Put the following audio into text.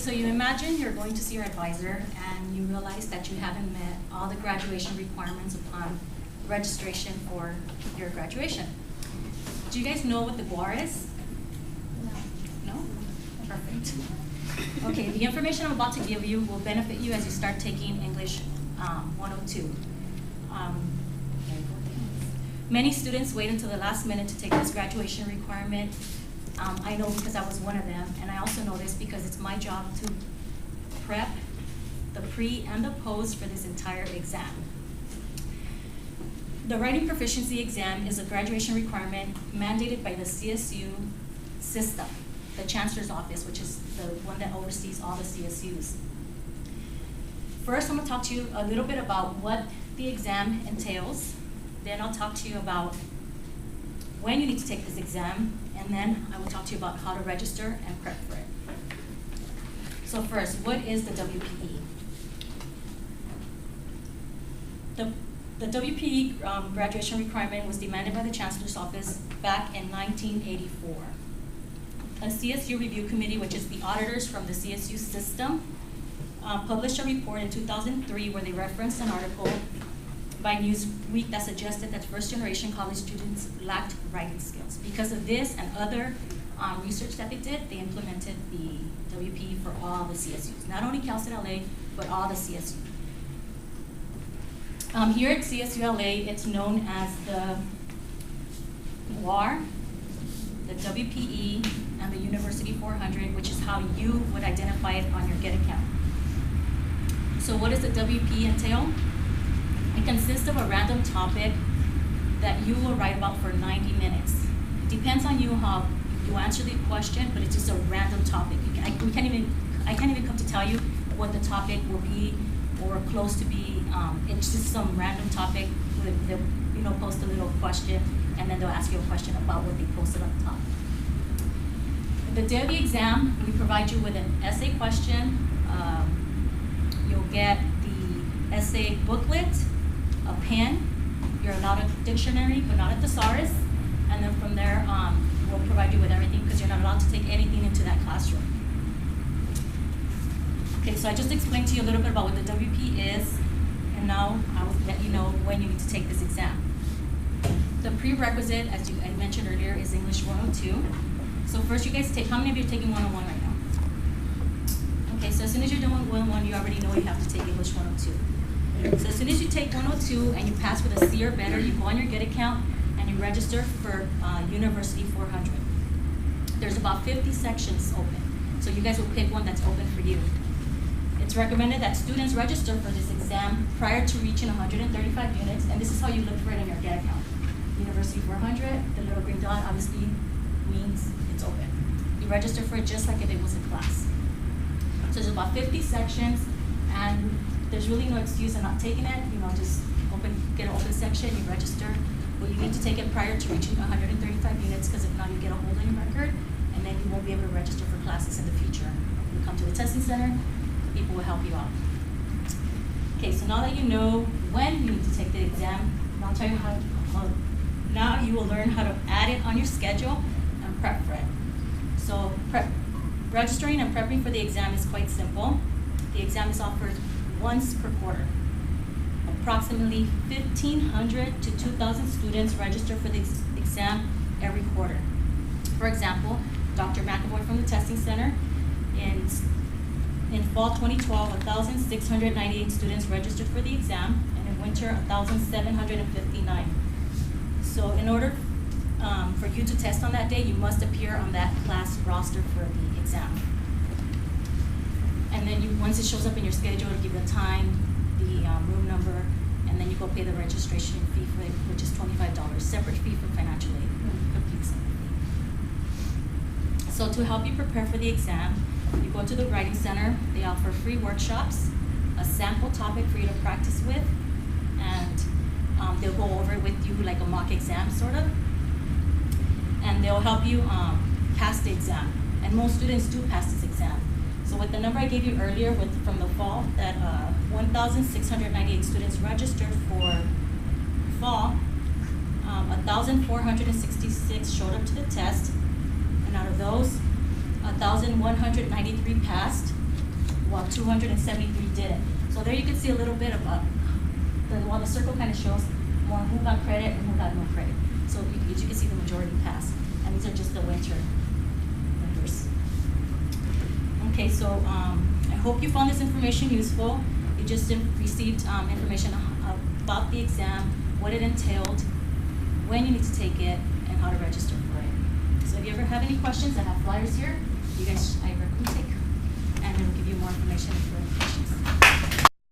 so you imagine you're going to see your advisor and you realize that you haven't met all the graduation requirements upon registration for your graduation. Do you guys know what the GUAR is? No? No? Perfect. Okay, the information I'm about to give you will benefit you as you start taking English 102. Many students wait until the last minute to take this graduation requirement. I know because I was one of them, and I also know this because it's my job to prep the pre and the post for this entire exam. The writing proficiency exam is a graduation requirement mandated by the CSU system, the Chancellor's Office, which is the one that oversees all the CSUs. First, I'm going to talk to you a little bit about what the exam entails. Then I'll talk to you about when you need to take this exam, and then I will talk to you about how to register and prep for it. So first, what is the WPE? The WPE graduation requirement was demanded by the Chancellor's Office back in 1984. A CSU review committee, which is the auditors from the CSU system, published a report in 2003 where they referenced an article by Newsweek that suggested that first-generation college students lacked writing skills. Because of this and other research that they did, they implemented the WPE for all the CSUs, not only Cal State LA, but all the CSUs. Here at CSU LA, it's known as the GUAR, the WPE, and the University 400, which is how you would identify it on your Get account. So what does the WPE entail? It consists of a random topic that you will write about for 90 minutes. It depends on you how you answer the question, but it's just a random topic. I can't even come to tell you what the topic will be or close to be. It's just some random topic. They'll post a little question, and then they'll ask you a question about what they posted on the top. The day of the exam, we provide you with an essay question. You'll get the essay booklet, a pen. You're allowed a dictionary, but not a thesaurus. And then from there, we'll provide you with everything because you're not allowed to take anything into that classroom. Okay, so I just explained to you a little bit about what the WP is, and now I will let you know when you need to take this exam. The prerequisite, as I mentioned earlier, is English 102. So first you guys take, how many of you are taking 101 right now? Okay, so as soon as you're done with 101, you already know you have to take English 102. So as soon as you take 102 and you pass with a C or better, you go on your Get account and you register for University 400. There's about 50 sections open. So you guys will pick one that's open for you. It's recommended that students register for this exam prior to reaching 135 units, and this is how you look for it in your Get account. University 400, the little green dot obviously means it's open. You register for it just like if it was a class. So there's about 50 sections, and there's really no excuse in not taking it. Just get an open section, you register. But you need to take it prior to reaching 135 units, because if not, you get a hold on your record, and then you won't be able to register for classes in the future. When you come to the testing center, people will help you out. Okay, so now that you know when you need to take the exam, I'll tell you now you will learn how to add it on your schedule and prep for it. So registering and prepping for the exam is quite simple. The exam is offered once per quarter. Approximately 1,500 to 2,000 students register for the exam every quarter. For example, Dr. McAvoy from the Testing Center, in fall 2012, 1,698 students registered for the exam, and in winter, 1,759. So in order for you to test on that day, you must appear on that class roster for the exam. And then once it shows up in your schedule, it'll give you the time, the room number, and then you go pay the registration fee for it, which is $25, separate fee from financial aid, complete separate fee. So to help you prepare for the exam, you go to the Writing Center. They offer free workshops, a sample topic for you to practice with, and they'll go over it with you like a mock exam, sort of. And they'll help you pass the exam. And most students do pass this exam. So with the number I gave you earlier from the fall, that 1,698 students registered for fall, 1,466 showed up to the test, and out of those, 1,193 passed, while 273 didn't. So there you can see a little bit of while the circle kind of shows more who got credit and who got no credit. So you can see the majority passed, and these are just the winter numbers. Okay, so I hope you found this information useful. You just received information about the exam, what it entailed, when you need to take it, and how to register for it. So if you ever have any questions, I have flyers here. You guys, I recommend take, and it will give you more information if you have questions.